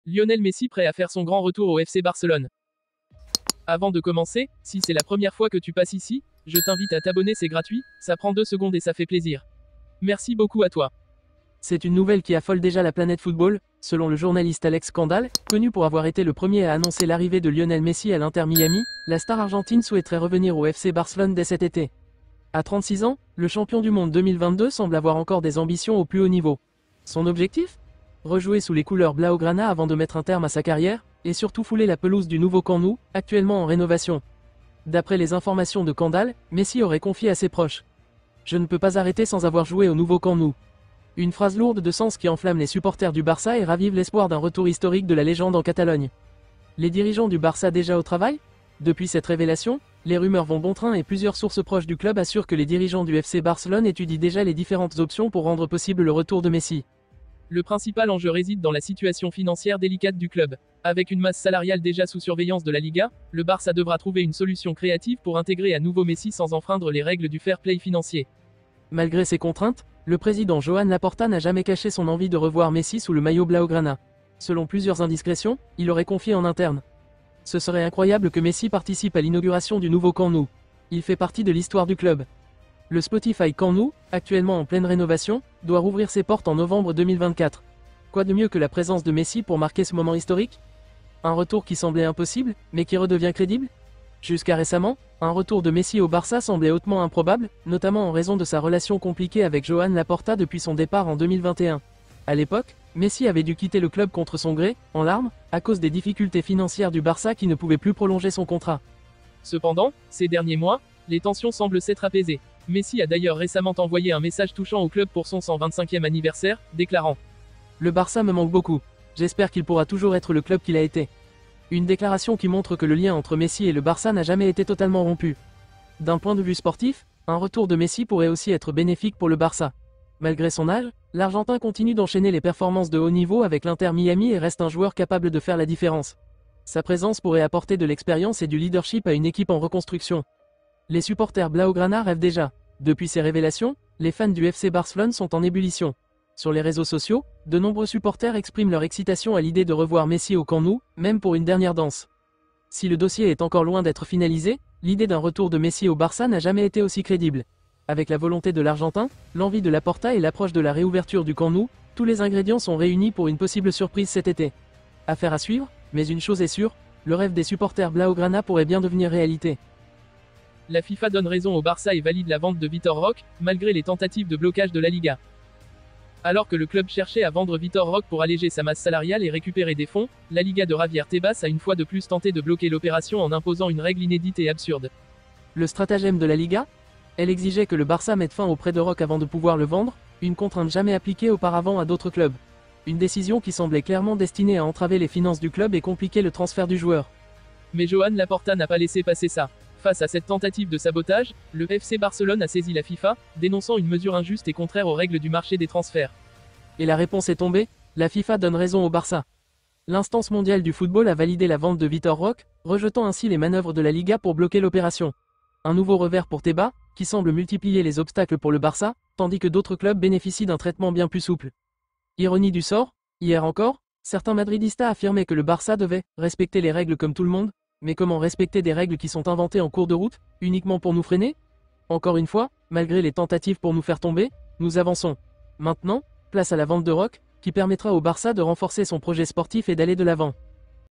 Lionel Messi prêt à faire son grand retour au FC Barcelone. Avant de commencer, si c'est la première fois que tu passes ici, je t'invite à t'abonner, c'est gratuit, ça prend 2 secondes et ça fait plaisir. Merci beaucoup à toi. C'est une nouvelle qui affole déjà la planète football, selon le journaliste Alex Candal, connu pour avoir été le premier à annoncer l'arrivée de Lionel Messi à l'Inter Miami. La star argentine souhaiterait revenir au FC Barcelone dès cet été. À 36 ans, le champion du monde 2022 semble avoir encore des ambitions au plus haut niveau. Son objectif ? Rejouer sous les couleurs blaugrana avant de mettre un terme à sa carrière, et surtout fouler la pelouse du nouveau Camp Nou, actuellement en rénovation. D'après les informations de Candal, Messi aurait confié à ses proches: "Je ne peux pas arrêter sans avoir joué au nouveau Camp Nou." Une phrase lourde de sens qui enflamme les supporters du Barça et ravive l'espoir d'un retour historique de la légende en Catalogne. Les dirigeants du Barça déjà au travail ? Depuis cette révélation, les rumeurs vont bon train et plusieurs sources proches du club assurent que les dirigeants du FC Barcelone étudient déjà les différentes options pour rendre possible le retour de Messi. Le principal enjeu réside dans la situation financière délicate du club. Avec une masse salariale déjà sous surveillance de la Liga, le Barça devra trouver une solution créative pour intégrer à nouveau Messi sans enfreindre les règles du fair play financier. Malgré ces contraintes, le président Joan Laporta n'a jamais caché son envie de revoir Messi sous le maillot blaugrana. Selon plusieurs indiscrétions, il aurait confié en interne: "Ce serait incroyable que Messi participe à l'inauguration du nouveau Camp Nou. Il fait partie de l'histoire du club." Le Spotify Camp Nou, actuellement en pleine rénovation, doit rouvrir ses portes en novembre 2024. Quoi de mieux que la présence de Messi pour marquer ce moment historique ? Un retour qui semblait impossible, mais qui redevient crédible ? Jusqu'à récemment, un retour de Messi au Barça semblait hautement improbable, notamment en raison de sa relation compliquée avec Joan Laporta depuis son départ en 2021. À l'époque, Messi avait dû quitter le club contre son gré, en larmes, à cause des difficultés financières du Barça qui ne pouvait plus prolonger son contrat. Cependant, ces derniers mois, les tensions semblent s'être apaisées. Messi a d'ailleurs récemment envoyé un message touchant au club pour son 125e anniversaire, déclarant: "Le Barça me manque beaucoup. J'espère qu'il pourra toujours être le club qu'il a été." Une déclaration qui montre que le lien entre Messi et le Barça n'a jamais été totalement rompu. D'un point de vue sportif, un retour de Messi pourrait aussi être bénéfique pour le Barça. Malgré son âge, l'Argentin continue d'enchaîner les performances de haut niveau avec l'Inter Miami et reste un joueur capable de faire la différence. Sa présence pourrait apporter de l'expérience et du leadership à une équipe en reconstruction. Les supporters blaugrana rêvent déjà. Depuis ces révélations, les fans du FC Barcelone sont en ébullition. Sur les réseaux sociaux, de nombreux supporters expriment leur excitation à l'idée de revoir Messi au Camp Nou, même pour une dernière danse. Si le dossier est encore loin d'être finalisé, l'idée d'un retour de Messi au Barça n'a jamais été aussi crédible. Avec la volonté de l'Argentin, l'envie de Laporta et l'approche de la réouverture du Camp Nou, tous les ingrédients sont réunis pour une possible surprise cet été. Affaire à suivre, mais une chose est sûre, le rêve des supporters blaugrana pourrait bien devenir réalité. La FIFA donne raison au Barça et valide la vente de Vitor Roque, malgré les tentatives de blocage de la Liga. Alors que le club cherchait à vendre Vitor Roque pour alléger sa masse salariale et récupérer des fonds, la Liga de Javier Tebas a une fois de plus tenté de bloquer l'opération en imposant une règle inédite et absurde. Le stratagème de la Liga ? Elle exigeait que le Barça mette fin au prêt de Roque avant de pouvoir le vendre, une contrainte jamais appliquée auparavant à d'autres clubs. Une décision qui semblait clairement destinée à entraver les finances du club et compliquer le transfert du joueur. Mais Joan Laporta n'a pas laissé passer ça. Face à cette tentative de sabotage, le FC Barcelone a saisi la FIFA, dénonçant une mesure injuste et contraire aux règles du marché des transferts. Et la réponse est tombée, la FIFA donne raison au Barça. L'instance mondiale du football a validé la vente de Vitor Roque, rejetant ainsi les manœuvres de la Liga pour bloquer l'opération. Un nouveau revers pour Tebas, qui semble multiplier les obstacles pour le Barça, tandis que d'autres clubs bénéficient d'un traitement bien plus souple. Ironie du sort, hier encore, certains madridistas affirmaient que le Barça devait respecter les règles comme tout le monde. Mais comment respecter des règles qui sont inventées en cours de route, uniquement pour nous freiner ? Encore une fois, malgré les tentatives pour nous faire tomber, nous avançons. Maintenant, place à la vente de Roque, qui permettra au Barça de renforcer son projet sportif et d'aller de l'avant.